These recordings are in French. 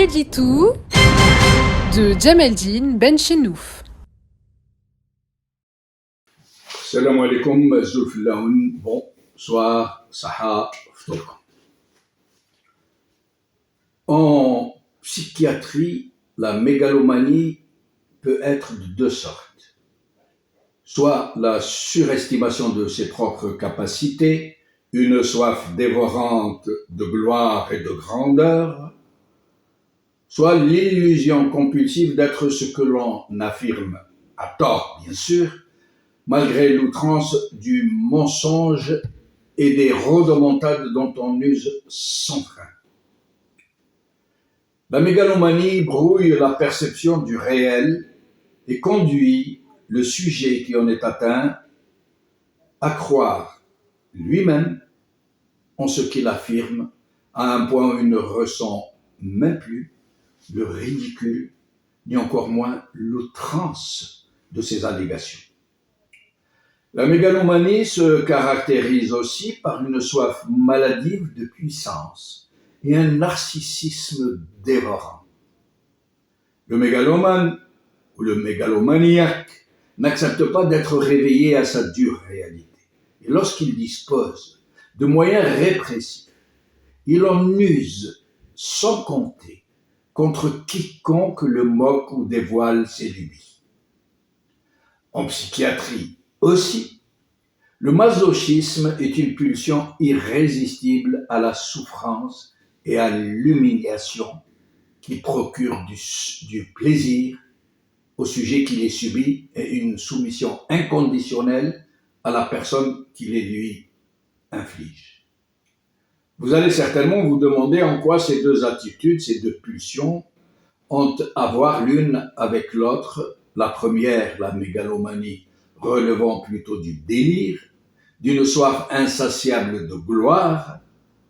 Editou de Djemeldine Benchenouf. Salam alaikum, Zulfillahoun, bonsoir, Saha, Ftourka. En psychiatrie, la mégalomanie peut être de deux sortes. Soit la surestimation de ses propres capacités, une soif dévorante de gloire et de grandeur, soit l'illusion compulsive d'être ce que l'on affirme, à tort bien sûr, malgré l'outrance du mensonge et des rodomontades dont on use sans frein. La mégalomanie brouille la perception du réel et conduit le sujet qui en est atteint à croire lui-même en ce qu'il affirme à un point où il ne ressent même plus le ridicule, ni encore moins l'outrance de ses allégations. La mégalomanie se caractérise aussi par une soif maladive de puissance et un narcissisme dévorant. Le mégalomane ou le mégalomaniaque n'accepte pas d'être réveillé à sa dure réalité. Et lorsqu'il dispose de moyens répressifs, il en use sans compter contre quiconque le moque ou dévoile ses lubies. En psychiatrie aussi, le masochisme est une pulsion irrésistible à la souffrance et à l'humiliation qui procure du plaisir au sujet qui les subit et une soumission inconditionnelle à la personne qui les lui inflige. Vous allez certainement vous demander en quoi ces deux attitudes, ces deux pulsions, ont à voir l'une avec l'autre. La première, la mégalomanie, relevant plutôt du délire, d'une soif insatiable de gloire,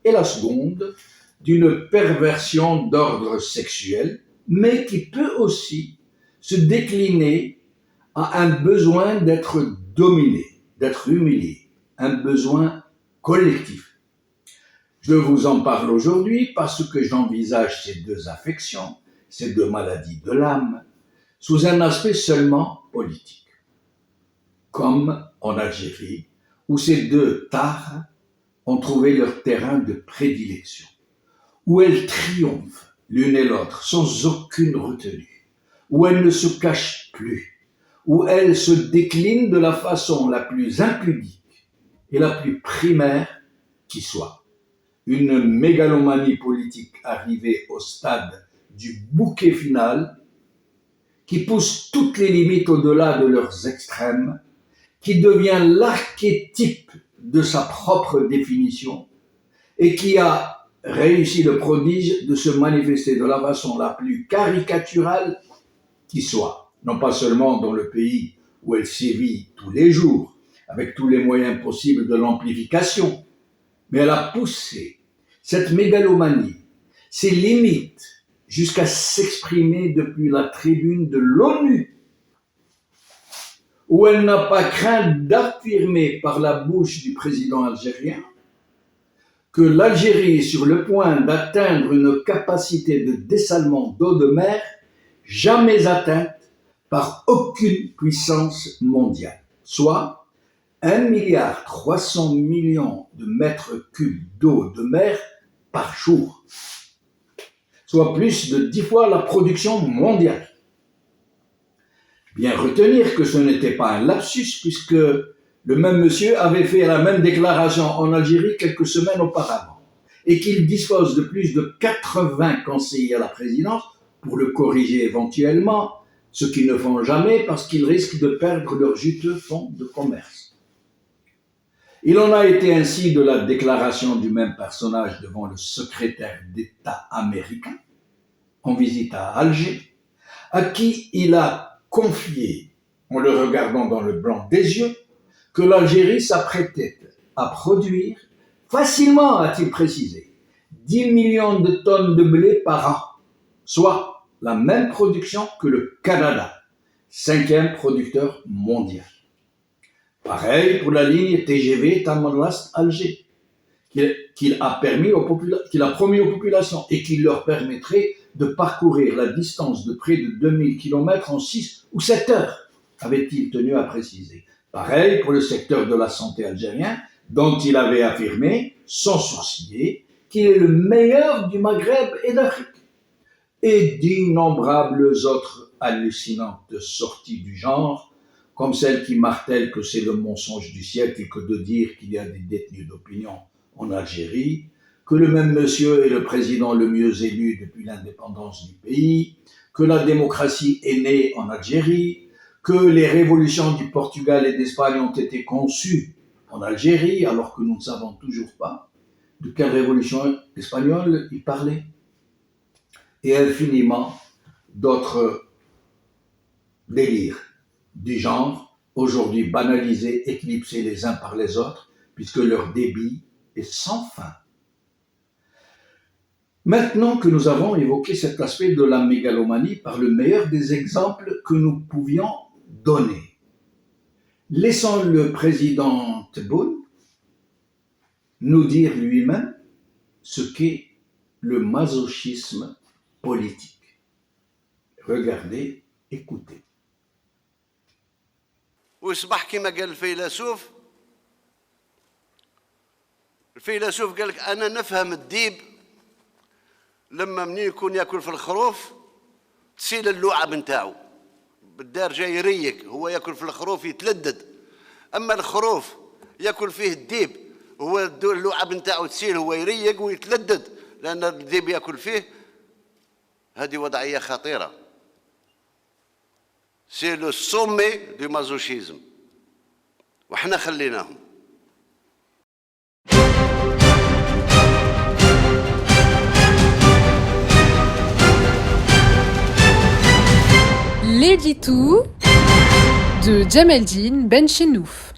et la seconde, d'une perversion d'ordre sexuel, mais qui peut aussi se décliner à un besoin d'être dominé, d'être humilié, un besoin collectif. Je vous en parle aujourd'hui parce que j'envisage ces deux affections, ces deux maladies de l'âme, sous un aspect seulement politique. Comme en Algérie, où ces deux tares ont trouvé leur terrain de prédilection, où elles triomphent l'une et l'autre sans aucune retenue, où elles ne se cachent plus, où elles se déclinent de la façon la plus impudique et la plus primaire qui soit. Une mégalomanie politique arrivée au stade du bouquet final, qui pousse toutes les limites au-delà de leurs extrêmes, qui devient l'archétype de sa propre définition et qui a réussi le prodige de se manifester de la façon la plus caricaturale qui soit, non pas seulement dans le pays où elle sévit tous les jours, avec tous les moyens possibles de l'amplification, mais elle a poussé cette mégalomanie, ses limites, jusqu'à s'exprimer depuis la tribune de l'ONU, où elle n'a pas craint d'affirmer par la bouche du président algérien que l'Algérie est sur le point d'atteindre une capacité de dessalement d'eau de mer jamais atteinte par aucune puissance mondiale, soit 1,3 milliard de mètres cubes d'eau de mer par jour, soit plus de 10 fois la production mondiale. Bien retenir que ce n'était pas un lapsus, puisque le même monsieur avait fait la même déclaration en Algérie quelques semaines auparavant, et qu'il dispose de plus de 80 conseillers à la présidence pour le corriger éventuellement, ce qu'ils ne font jamais parce qu'ils risquent de perdre leur juteux fonds de commerce. Il en a été ainsi de la déclaration du même personnage devant le secrétaire d'État américain, en visite à Alger, à qui il a confié, en le regardant dans le blanc des yeux, que l'Algérie s'apprêtait à produire facilement, a-t-il précisé, 10 millions de tonnes de blé par an, soit la même production que le Canada, 5e producteur mondial. Pareil pour la ligne TGV Tamanrasset-Alger, qu'il a promis aux populations et qui leur permettrait de parcourir la distance de près de 2000 km en 6 ou 7 heures, avait-il tenu à préciser. Pareil pour le secteur de la santé algérien, dont il avait affirmé, sans sourciller, qu'il est le meilleur du Maghreb et d'Afrique. Et d'innombrables autres hallucinantes sorties du genre, comme celle qui martèle que c'est le mensonge du siècle et que de dire qu'il y a des détenus d'opinion en Algérie, que le même monsieur est le président le mieux élu depuis l'indépendance du pays, que la démocratie est née en Algérie, que les révolutions du Portugal et d'Espagne ont été conçues en Algérie, alors que nous ne savons toujours pas de quelle révolution espagnole il parlait. Et infiniment d'autres délires du genre, aujourd'hui banalisés, éclipsés les uns par les autres, puisque leur débit est sans fin. Maintenant que nous avons évoqué cet aspect de la mégalomanie par le meilleur des exemples que nous pouvions donner, laissons le président Tebboune nous dire lui-même ce qu'est le masochisme politique. Regardez, écoutez. ويصبح كما قال الفيلسوف قال لك انا نفهم الديب لما منين يكون ياكل في الخروف تسيل اللعب نتاعو بالدار جاي يريق هو ياكل في الخروف يتلدد اما الخروف ياكل فيه الديب هو اللعب نتاعو تسيل هو يريق ويتلدد لان الديب ياكل فيه. هذه وضعيه خطيره. سي لو سومي دو مازوشيزم وحنا خليناهم. L'édito de Djemeldine Benchenouf.